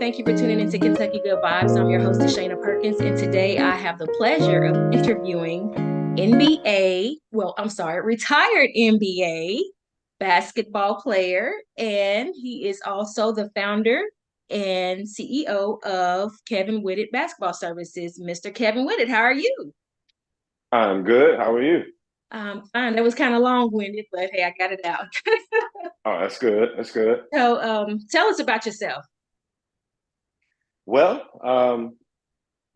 Thank you for tuning into Kentucky Good Vibes. I'm your host, Dishayna Perkins, and today I have the pleasure of interviewing retired NBA basketball player, and he is also the founder and CEO of Kevin Whitted Basketball Services. Mr. Kevin Whitted, how are you? I'm good. How are you? Fine. That was kind of long-winded, but hey, I got it out. Oh, that's good. That's good. So, tell us about yourself. Well,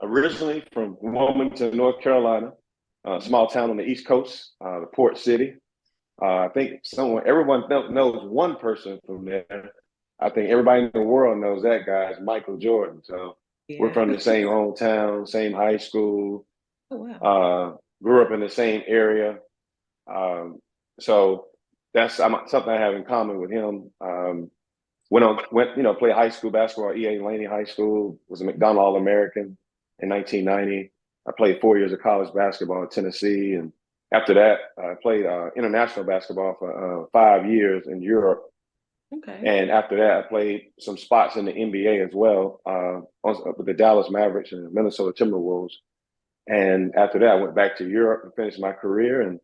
originally from Wilmington, North Carolina, a small town on the East Coast, the port city. I think everyone knows one person from there. I think everybody in the world knows that guy is Michael Jordan. So we're Yeah. from the same hometown, same high school, Oh, wow. grew up in the same area. So that's something I have in common with him. Played high school basketball at EA Laney High School, was a McDonald All-American in 1990. I played 4 years of college basketball in Tennessee. And after that, I played international basketball for 5 years in Europe. Okay. And after that, I played some spots in the NBA as well, with the Dallas Mavericks and the Minnesota Timberwolves. And after that, I went back to Europe and finished my career. And,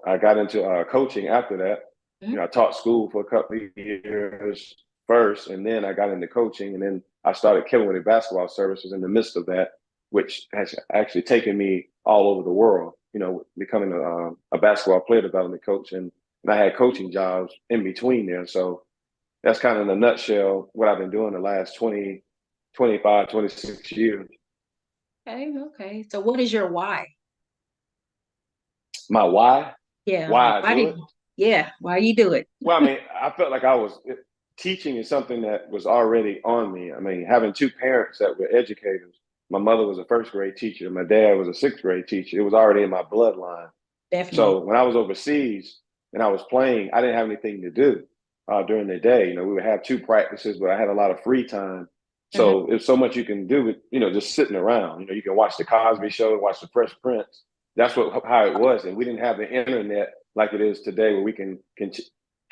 I got into coaching after that. Mhm. I taught school for a couple of years first, and then I got into coaching, and then I started Kevin Whitted Basketball Services in the midst of that, which has actually taken me all over the world. Becoming a basketball player development coach, and I had coaching jobs in between there. So that's kind of in a nutshell what I've been doing the last 20, 25, 26 years. Okay, okay. So what is your why? My why? Yeah, like Why I do it? why you do it? Well, I mean, I felt like teaching is something that was already on me. I mean, having two parents that were educators, my mother was a first grade teacher, my dad was a sixth grade teacher. It was already in my bloodline. Definitely. So when I was overseas and I was playing, I didn't have anything to do during the day. We would have two practices, but I had a lot of free time. Mhm. So there's so much you can do with, just sitting around. You can watch the Cosby Show, watch the Fresh Prince. That's how it was. And we didn't have the internet like it is today, where we can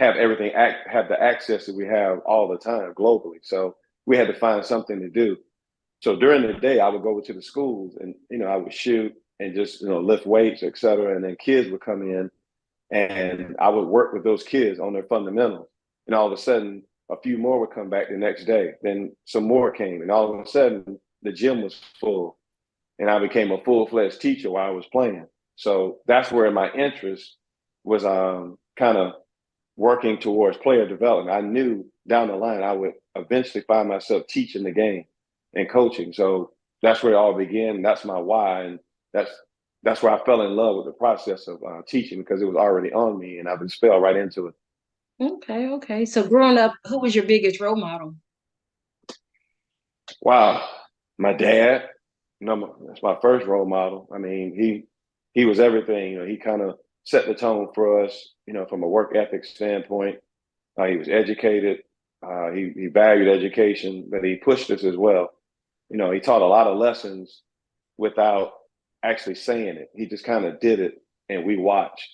have everything, have the access that we have all the time globally. So we had to find something to do. So during the day, I would go to the schools and, I would shoot and just, lift weights, et cetera. And then kids would come in and I would work with those kids on their fundamentals. And all of a sudden, a few more would come back the next day. Then some more came. And all of a sudden, the gym was full. And I became a full-fledged teacher while I was playing. So that's where my interest was kind of working towards player development. I knew down the line I would eventually find myself teaching the game and coaching. So that's where it all began. That's my why, and that's where I fell in love with the process of teaching, because it was already on me, and I've been spelled right into it. Okay, okay. So growing up, who was your biggest role model? Wow, my dad. That's my first role model. I mean, he was everything. He kind of set the tone for us. From a work ethic standpoint. He was educated. He valued education, but he pushed us as well. He taught a lot of lessons without actually saying it. He just kind of did it, and we watched.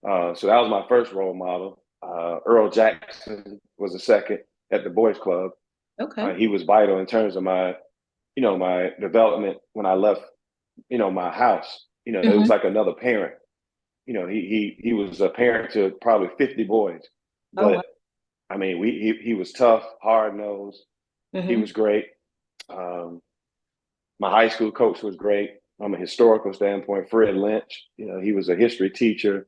So that was my first role model. Earl Jackson was the second at the Boys Club. Okay. He was vital in terms of my development when I left, my house. It was Hmm. like another parent. He was a parent to probably 50 boys, Oh, wow. but I mean, he was tough, hard nosed. He Hmm. was great. Um, my high school coach was great from a historical standpoint. Fred Lynch, he was a history teacher,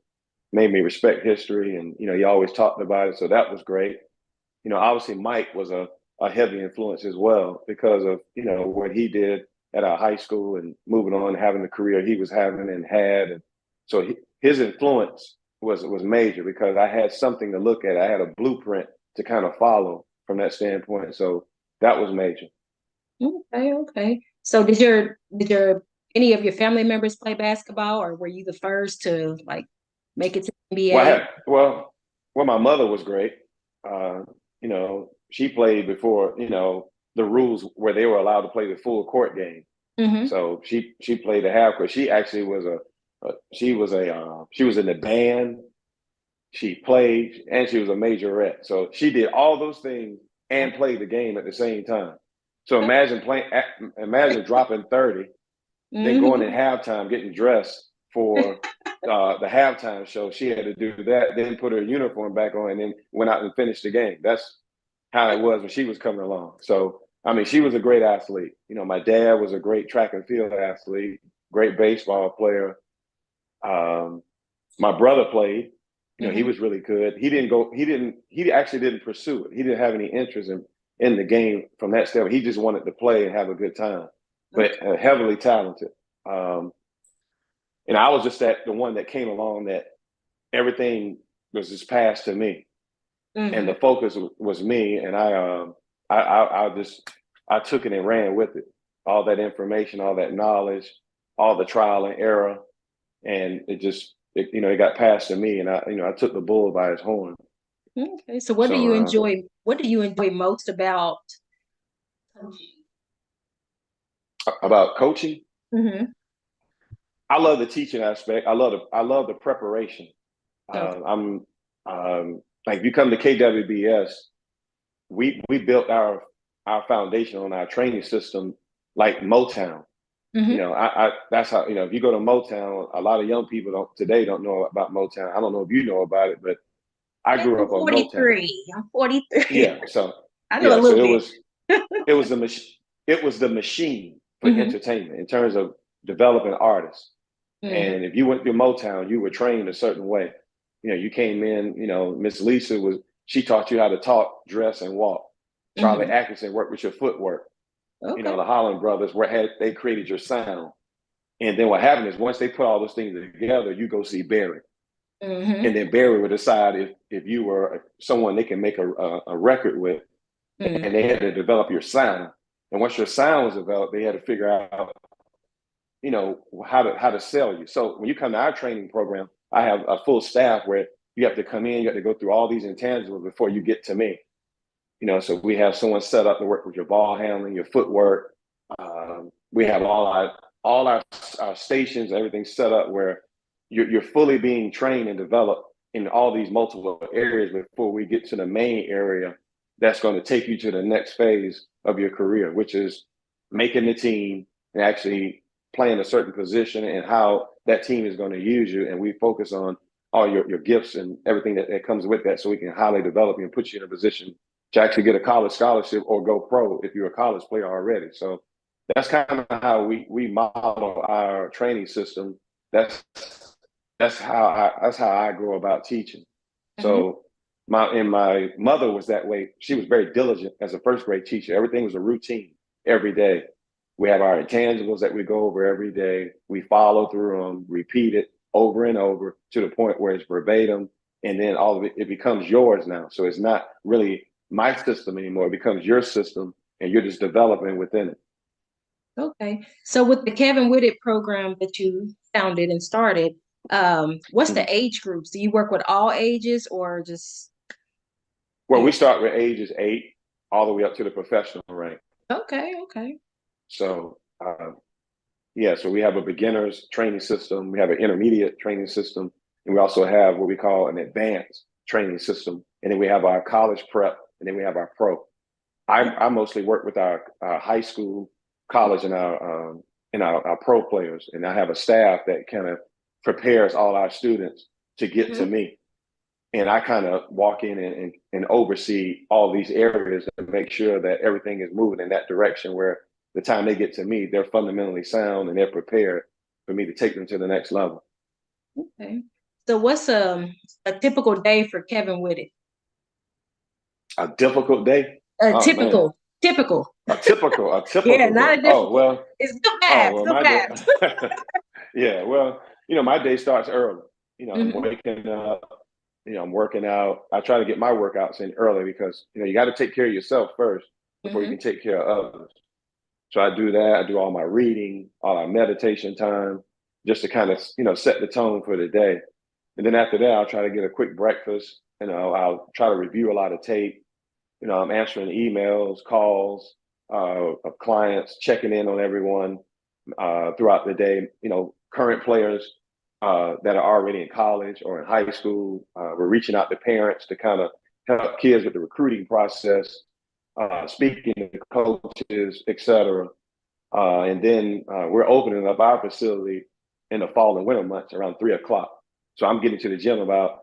made me respect history, and he always talked about it. So that was great. Obviously Mike was a heavy influence as well, because of what he did at our high school and moving on, having the career he was having and had, and so his influence was major, because I had something to look at. I had a blueprint to kind of follow from that standpoint. So that was major. Okay, okay. So did your any of your family members play basketball, or were you the first to like make it to the Well, NBA? my mother was great. She played before the rules where they were allowed to play the full court game. Hmm. So she played the half court. She actually was she was in the band. She played, and she was a majorette. So she did all those things and play the game at the same time. So imagine dropping 30, then going at halftime, getting dressed for the halftime show. She had to do that, then put her uniform back on, and then went out and finished the game. That's how it was when she was coming along. So, I mean, she was a great athlete. You know, my dad was a great track and field athlete, great baseball player. My brother played. You know, he was really good. He actually didn't pursue it. He didn't have any interest in the game from that standpoint. He just wanted to play and have a good time, but heavily talented. And I was just the one that came along that everything was just passed to me, and the focus was me. And I took it and ran with it. All that information, all that knowledge, all the trial and error, and it got passed to me, and I took the bull by his horn. Okay, so what do you enjoy? What do you enjoy most about coaching? About coaching? Mm-hmm. I love the teaching aspect. I love the preparation. Okay. I'm like, if you come to KWBS, we built our foundation on our training system like Motown. You know, I that's how, if you go to Motown, a lot of young people today don't know about Motown. I don't know if you know about it, but I grew I'm up on Motown. 43. I'm 43. Yeah, so I know a little bit. it was the machine for entertainment in terms of developing artists. And if you went through Motown, you were trained a certain way. You know, you came in, Miss Lisa she taught you how to talk, dress, and walk. Charlie Atkinson worked with your footwork. Okay. The Holland brothers they created your sound. And then what happened is, once they put all those things together, you go see Barry. And then Barry would decide if you were someone they can make a record with. And they had to develop your sound. And once your sound was developed, they had to figure out, how to sell you. So when you come to our training program, I have a full staff where you have to come in, you have to go through all these intangibles before you get to me. So we have someone set up to work with your ball handling, your footwork. We have all our stations, everything set up where you're fully being trained and developed in all these multiple areas before we get to the main area that's going to take you to the next phase of your career, which is making the team and actually playing a certain position and how that team is going to use you. And we focus on all your gifts and everything that comes with that, so we can highly develop you and put you in a position to actually get a college scholarship or go pro if you're a college player already. So that's kind of how we model our training system. That's how I go about teaching. So my mother was that way. She was very diligent as a first grade teacher. Everything was a routine every day. We have our intangibles that we go over every day. We follow through them, repeat it over and over to the point where it's verbatim. And then all of it becomes yours now. So it's not really my system anymore. It becomes your system, and you're just developing within it. Okay. So with the Kevin Whitted program that you founded and started, what's the age groups? Do you work with all ages or just? Well, we start with ages 8 all the way up to the professional rank. Okay. So, so we have a beginner's training system. We have an intermediate training system. And we also have what we call an advanced training system. And then we have our college prep, and then we have our pro. I mostly work with our high school, college, and our pro players. And I have a staff that kind of prepares all our students to get to me. And I kind of walk in and oversee all these areas and make sure that everything is moving in that direction, where the time they get to me, they're fundamentally sound and they're prepared for me to take them to the next level. Okay. So what's a typical day for Kevin Whitted? A difficult day? Typical. A typical Yeah, not a difficult. Oh, well. It's good vibes. Yeah, well, my day starts early. I'm waking up, I'm working out. I try to get my workouts in early because, you got to take care of yourself first before you can take care of others. So I do that. I do all my reading, all our meditation time, just to kind of, set the tone for the day. And then after that, I'll try to get a quick breakfast. I'll try to review a lot of tape. I'm answering emails, calls of clients, checking in on everyone throughout the day. Current players that are already in college or in high school. We're reaching out to parents to kind of help kids with the recruiting process. speaking to coaches, etc. And then we're opening up our facility in the fall and winter months around 3 o'clock. So I'm getting to the gym about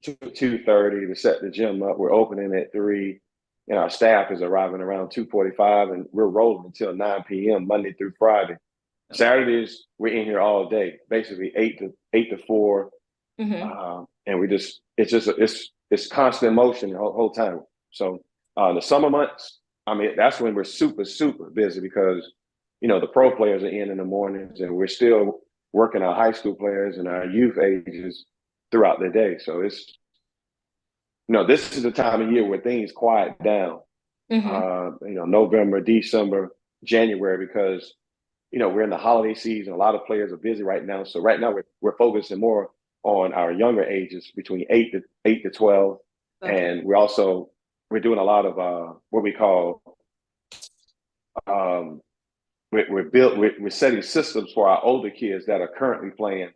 2:30 to set the gym up. We're opening at 3, and our staff is arriving around 2:45, and we're rolling until 9 p.m. Monday through Friday. Saturdays we're in here all day, basically 8 to 4, and it's constant motion the whole time. So the summer months, I mean, that's when we're super busy because the pro players are in the mornings, and we're still working our high school players and our youth ages throughout the day. So this is the time of year where things quiet down. November, December, January, because we're in the holiday season. A lot of players are busy right now. So right now we're focusing more on our younger ages between 8 to 12, and we're doing a lot of what we call we're setting systems for our older kids that are currently playing,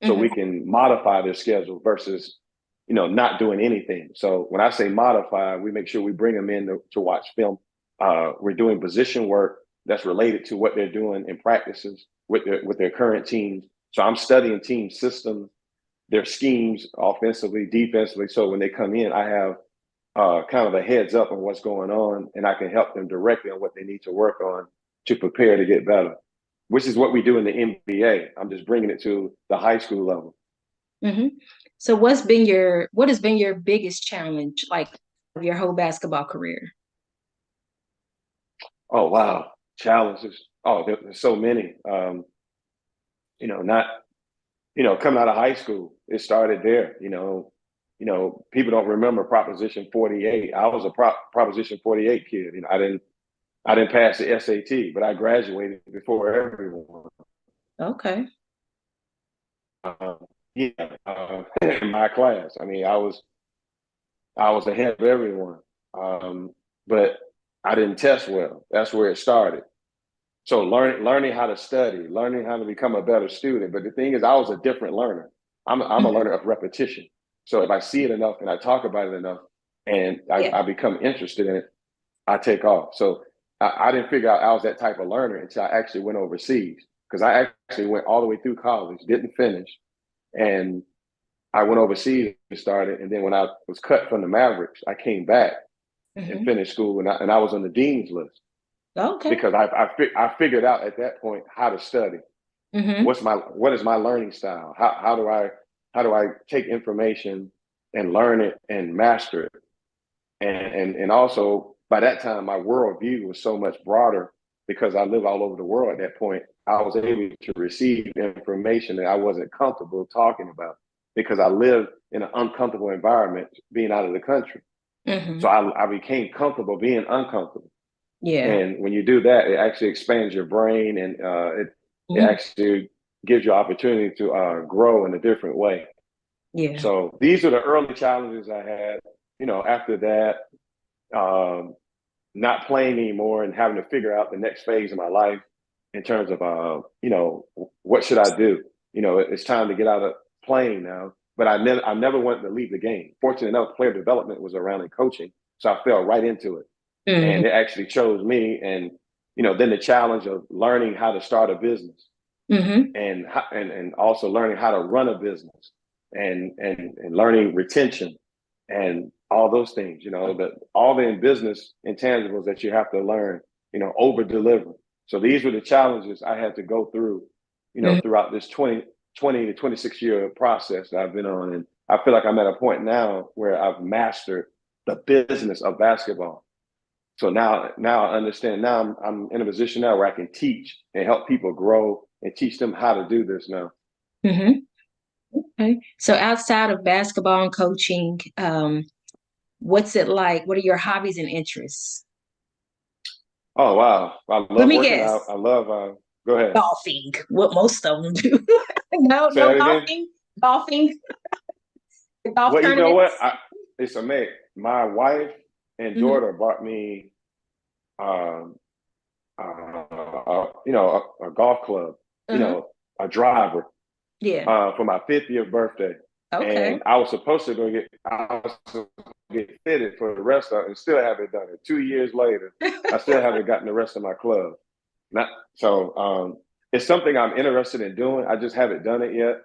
so we can modify their schedule versus not doing anything. So when I say modify, we make sure we bring them in to watch film. We're doing position work that's related to what they're doing in practices with their current teams. So I'm studying team systems, their schemes, offensively, defensively. So when they come in, I have kind of a heads up on what's going on, and I can help them directly on what they need to work on to prepare to get better, which is what we do in the NBA. I'm just bringing it to the high school level. So what has been your biggest challenge, like, of your whole basketball career? Oh, wow. Challenges. Oh, there's so many. Coming out of high school, it started there. People don't remember Proposition 48. I was a Proposition 48 kid. I didn't pass the SAT, but I graduated before everyone. Okay. In my class. I mean, I was ahead of everyone, but I didn't test well. That's where it started. So learning how to study, learning how to become a better student. But the thing is, I was a different learner. I'm a learner of repetition. So if I see it enough and I talk about it enough, and I become interested in it, I take off. So I didn't figure out I was that type of learner until I actually went overseas, because I actually went all the way through college, didn't finish, and I went overseas and started. And then when I was cut from the Mavericks, I came back and finished school, and I was on the dean's list. Okay. Because I figured out at that point how to study. What is my learning style? How do I take information and learn it and master it? And also by that time my worldview was so much broader, because I live all over the world at that point. I was able to receive information that I wasn't comfortable talking about, because I lived in an uncomfortable environment being out of the country. So I became comfortable being uncomfortable. Yeah. And when you do that, it actually expands your brain, and it actually gives you opportunity to grow in a different way. Yeah. So these are the early challenges I had. After that, not playing anymore and having to figure out the next phase of my life in terms of, what should I do? It's time to get out of playing now. But I never wanted to leave the game. Fortunately enough, player development was around in coaching, so I fell right into it. And they actually chose me. And then the challenge of learning how to start a business, and also learning how to run a business, and learning retention and all those things. All the in business intangibles that you have to learn. Over deliver. So these were the challenges I had to go through. Throughout this 20 to 26 year process that I've been on, and I feel like I'm at a point now where I've mastered the business of basketball. So now I understand. Now I'm in a position now where I can teach and help people grow and teach them how to do this now. Okay. So outside of basketball and coaching, what's it like? What are your hobbies and interests? Oh, wow. I love Let me working guess. out. I love, go ahead. Golfing. What most of them do. No, Say that again? golfing. Golfing. Golf Well, you know what? tournaments. It's amazing. My wife and daughter bought me, a golf club, a driver, Yeah. for my 50th birthday. Okay. And I was supposed to get fitted for the rest of it and still haven't done it. 2 years later, I still haven't gotten the rest of my club. Not so it's something I'm interested in doing. I just haven't done it yet.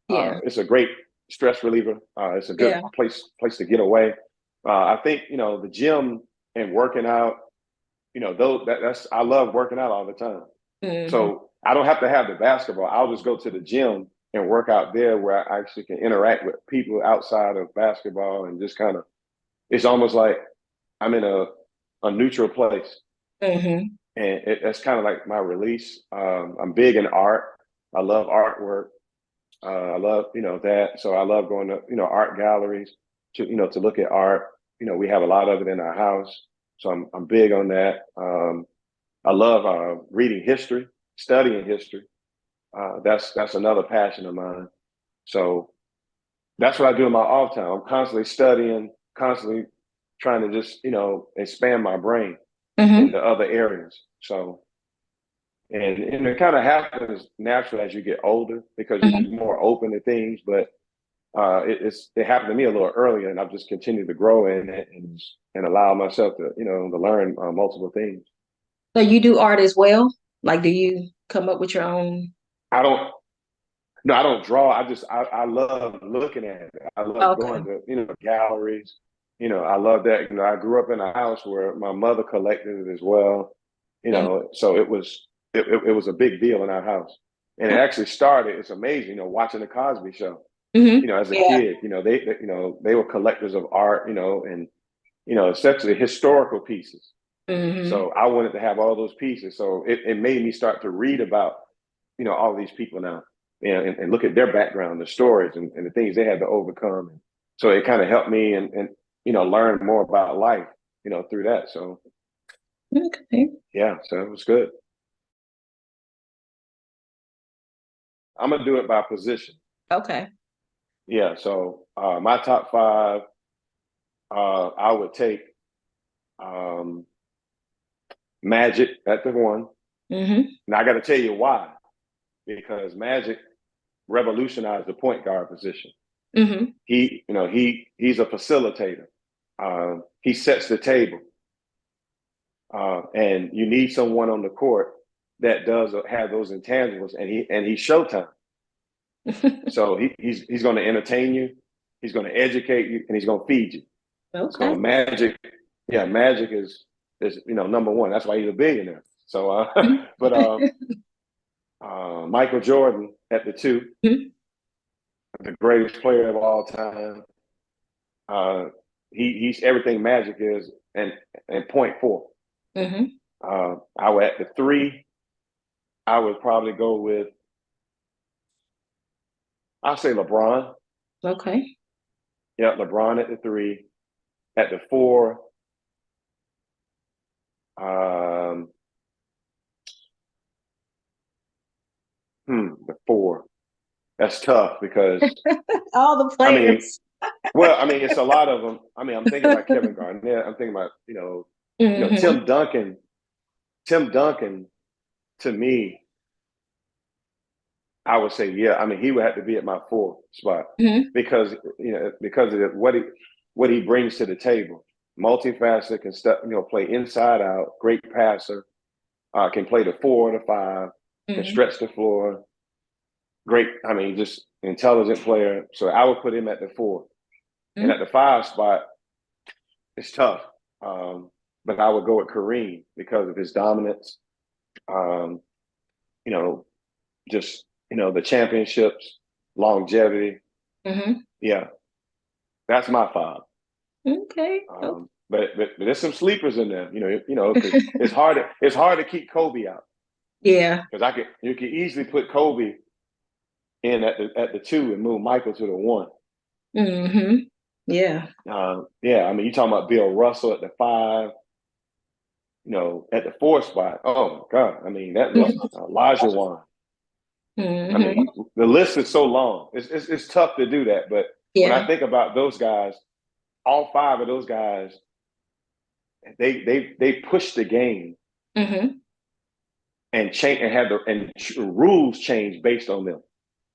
Yeah. It's a great stress reliever. It's a good Yeah. place to get away. I think the gym and working out. That's I love working out all the time. Hmm. So I don't have to have the basketball. I'll just go to the gym and work out there where I actually can interact with people outside of basketball and just kind of. It's almost like I'm in a neutral place, Hmm. and that's kind of like my release. I'm big in art. I love artwork. I love that. So I love going to art galleries to look at art. We have a lot of it in our house, so I'm big on that. I love reading history, studying history. That's another passion of mine. So that's what I do in my off time. I'm constantly studying, constantly trying to just expand my brain Hmm. into other areas. So and it kind of happens naturally as you get older because you're Hmm. more open to things. But it happened to me a little earlier, and I've just continued to grow in it and allow myself to to learn multiple things. So you do art as well? Like, do you come up with your own? I don't No, I don't draw. I love looking at it. I love Okay. going to galleries. I love that. I grew up in a house where my mother collected it as well. Hmm. So it was a big deal in our house, and it actually started. It's amazing, watching the Cosby Show. Hmm. As a Yeah. kid, they were collectors of art. And essentially historical pieces. Hmm. So I wanted to have all those pieces. So it made me start to read about all these people now, and look at their background, their stories, and the things they had to overcome. And so it kind of helped me and learn more about life, through that. So Okay. yeah, so it was good. I'm gonna do it by position. Okay. Yeah. So my top five, I would take um, Magic at the one. Hmm. Now I got to tell you why, because Magic revolutionized the point guard position. Hmm. He's a facilitator. He sets the table, and you need someone on the court that does have those intangibles, and he's Showtime. So he's going to entertain you, he's going to educate you, and he's going to feed you. So Okay. Magic, yeah, Magic is number one. That's why he's a billionaire. So, but Michael Jordan at the two, Hmm. the greatest player of all time. Uh, he's everything Magic is, and point four. Hmm. I would at the three. I would probably go with. I'll say LeBron. Okay. Yeah, LeBron at the three. At the four, um, the four. That's tough because All the I mean, players. it's a lot of them. I mean, I'm thinking about Kevin Garnett. I'm thinking about Hmm. Tim Duncan. Tim Duncan, to me, I would say, yeah. I mean, he would have to be at my fourth spot Hmm. because of what he brings to the table. Multifaceted, can play inside out, great passer, can play the four or the five, can Hmm. stretch the floor. Great, I mean, just intelligent player. So I would put him at the four, and at the five spot, it's tough. But I would go with Kareem because of his dominance. Um, you know, just the championships, longevity. Hmm. Yeah, that's my five. Okay. But there's some sleepers in there. Because it's hard to keep Kobe out Yeah. because you could easily put Kobe in at the two and move Michael to the one. Hmm. Yeah. Yeah, I mean, you talking about Bill Russell at the five, at the four spot. Oh my God, I mean that list, Elijah Wan. I Hmm. mean, the list is so long. It's tough to do that, but when I Yeah. think about those guys, all five of those guys, they push the game Hmm. and change and rules change based on them.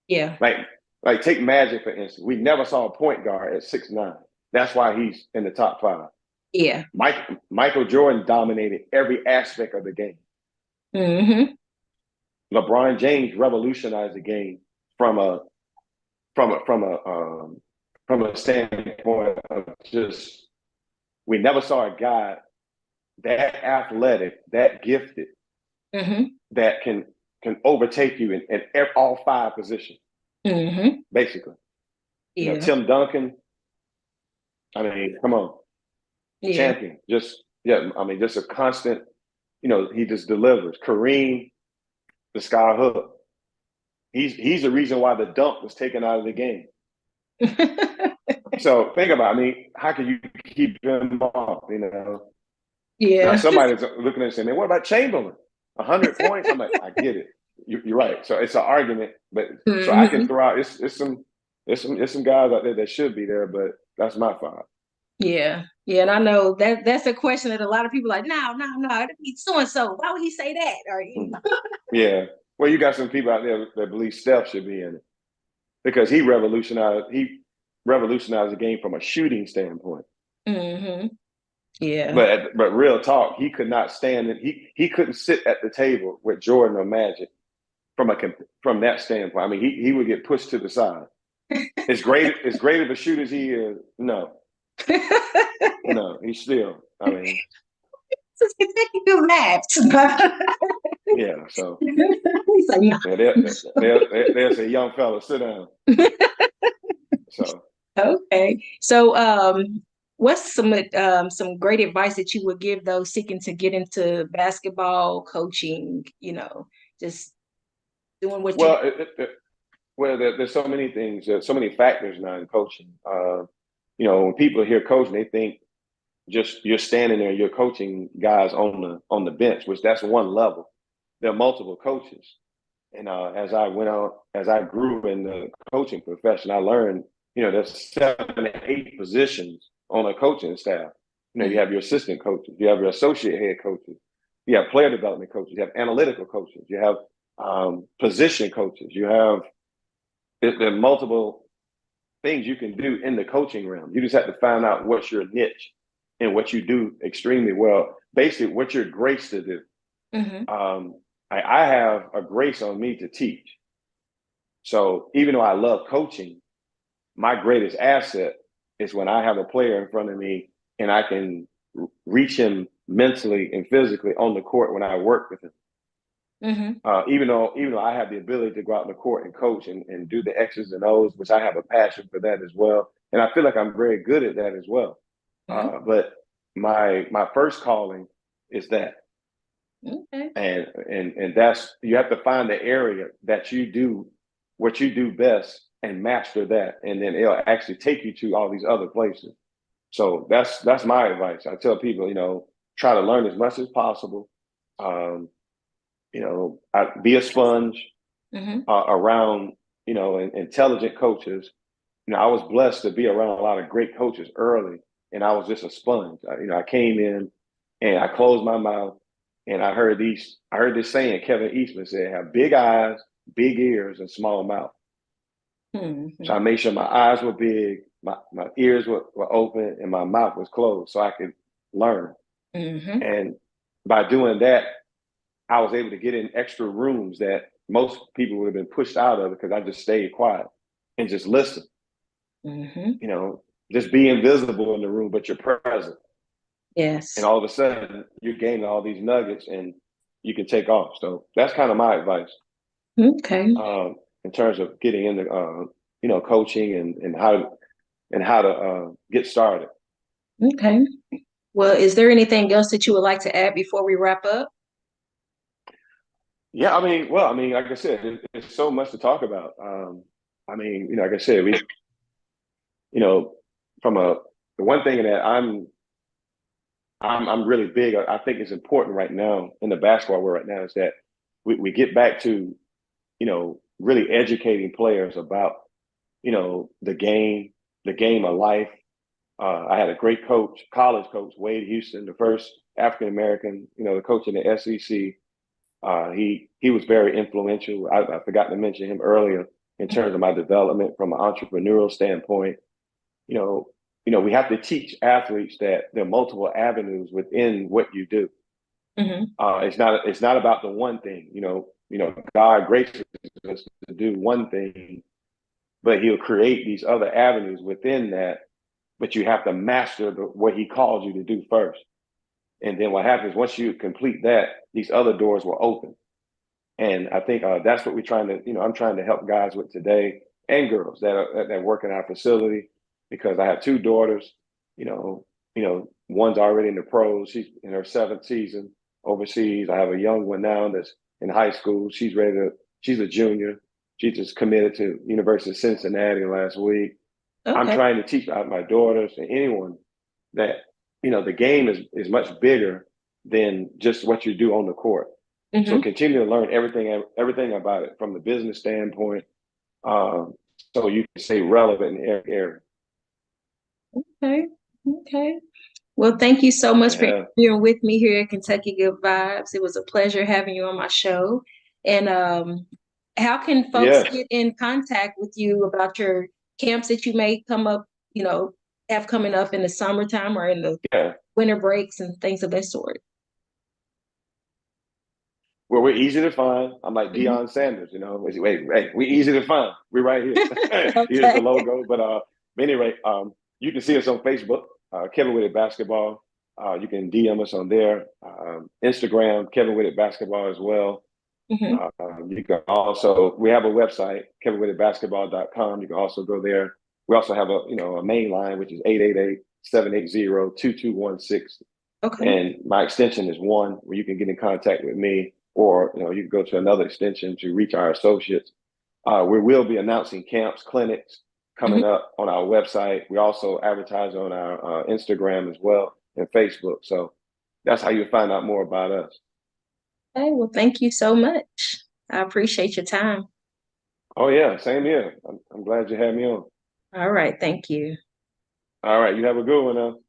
Yeah. Like Like take Magic for instance. We never saw a point guard at 6'9". That's why he's in the top five. Yeah. Michael Jordan dominated every aspect of the game. Mm-hmm. LeBron James revolutionized the game from a from a from a from a standpoint of just we never saw a guy that athletic, that gifted, Mm-hmm. that can overtake you in all five positions, Mm-hmm. basically. You know, Yeah. Tim Duncan. I mean, come on, Yeah. champion. Just yeah. I mean, just a constant. You know, he just delivers. Kareem, the sky hook. He's the reason why the dunk was taken out of the game. So think about it. I mean, how can you keep him off? You know, now Yeah. somebody's looking at it saying, "Man, what about Chamberlain? 100 points?" I'm like, I get it. You're right. So it's an argument, but so I can Mm-hmm. throw out. It's some guys out there that should be there, but that's my five. Yeah. Yeah. And I know that's a question that a lot of people are like, no, it'd be so and so. Why would he say that? Or you know. Yeah. Well, you got some people out there that believe Steph should be in it because he revolutionized the game from a shooting standpoint. Mm-hmm. Yeah. But real talk, he could not stand it. He couldn't sit at the table with Jordan or Magic from that standpoint. I mean, he would get pushed to the side. As great of a shooter as he is, no, he's still. I mean, Executive maps. yeah. So He's like, no. yeah, there's a young fella. Sit down. So Okay. So what's some great advice that you would give those seeking to get into basketball coaching, just doing what you well, there's so many things, so many factors now in coaching. When people hear coaching, they think just you're standing there, you're coaching guys on the bench, which that's one level. There are multiple coaches, and as I grew in the coaching profession, I learned there's 7 or 8 positions on a coaching staff. You have your assistant coaches, you have your associate head coaches, you have player development coaches, you have analytical coaches, you have position coaches, you have there are multiple things you can do in the coaching realm. You just have to find out what's your niche and what you do extremely well. Basically, what you're graced to do. Mhm. I have a grace on me to teach. So even though I love coaching, my greatest asset is when I have a player in front of me and I can reach him mentally and physically on the court when I work with him. Mhm. Even though I have the ability to go out in the court and coach and do the X's and O's, which I have a passion for that as well, and I feel like I'm very good at that as well. Mhm. But my first calling is that, Okay. and that's you have to find the area that you do what you do best and master that, and then it'll actually take you to all these other places. So that's my advice. I tell people, try to learn as much as possible. Um, be a sponge Mhm. around, intelligent coaches. I was blessed to be around a lot of great coaches early, and I was just a sponge. I came in and I closed my mouth, and I heard this saying Kevin Eastman said, "Have big eyes, big ears, and small mouth." So Mhm. I made sure my eyes were big, my ears were open, and my mouth was closed so I could learn. Mhm. And by doing that, I was able to get in extra rooms that most people would have been pushed out of because I just stayed quiet and just listened. Mhm. Just be invisible in the room, but you're present. And Yes. all of a sudden, you're gaining all these nuggets and you can take off. So that's kind of my advice Okay. in terms of getting into, coaching and how to get started. Okay. Well, is there anything else that you would like to add before we wrap up? Yeah, like I said, there's so much to talk about. Like I said, you know, from the one thing that I'm really big. I think it's important right now in the basketball world right now is that we get back to really educating players about the game of life. I had a great coach, college coach, Wade Houston, the first African American, the coach in the SEC. He was very influential. I forgot to mention him earlier. in terms of my development from an entrepreneurial standpoint. You know, we have to teach athletes that there are multiple avenues within what you do. Mm-hmm. It's not about the one thing. God graces us to do one thing, but He'll create these other avenues within that. But you have to master what He called you to do first. And then what happens once you complete that, these other doors will open. And I think that's what we're trying to, I'm trying to help guys with today, and girls that work in our facility, because I have two daughters. You know, one's already in the pros. She's in her seventh season overseas. I have a young one now that's in high school. She's a junior. She just committed to University of Cincinnati last week. I'm Okay. trying to teach my daughters and anyone that, the game is much bigger than just what you do on the court. So Mm-hmm. continue to learn everything about it from the business standpoint, um, so you can stay relevant in every area. Okay. Okay. Well, thank you so much for Yeah. being with me here at Kentucky Good Vibes. It was a pleasure having you on my show. And how can folks Yes. get in contact with you about your camps that you may come up, have coming up in the summertime or in the Yeah. winter breaks and things of that sort? Well, we're easy to find. I'm like Mhm. Deion Sanders, Wait, we easy to find. We're right here. Here's the Okay. logo. But anyway, you can see us on Facebook, Kevin Whitted Basketball. You can DM us on there. Instagram, Kevin Whitted Basketball as well. Hmm. You can also, we have a website, kevinwhittedbasketball.com. You can also go there. We also have a main line, which is 888-780-2216. Okay. And my extension is 1, where you can get in contact with me, or you can go to another extension to reach our associates. We will be announcing camps, clinics coming Hmm. up on our website. We also advertise on our Instagram as well and Facebook. So that's how you find out more about us. Okay. Well, thank you so much. I appreciate your time. Oh yeah, same here. I'm glad you had me on. All right. Thank you. All right, you have a good one now.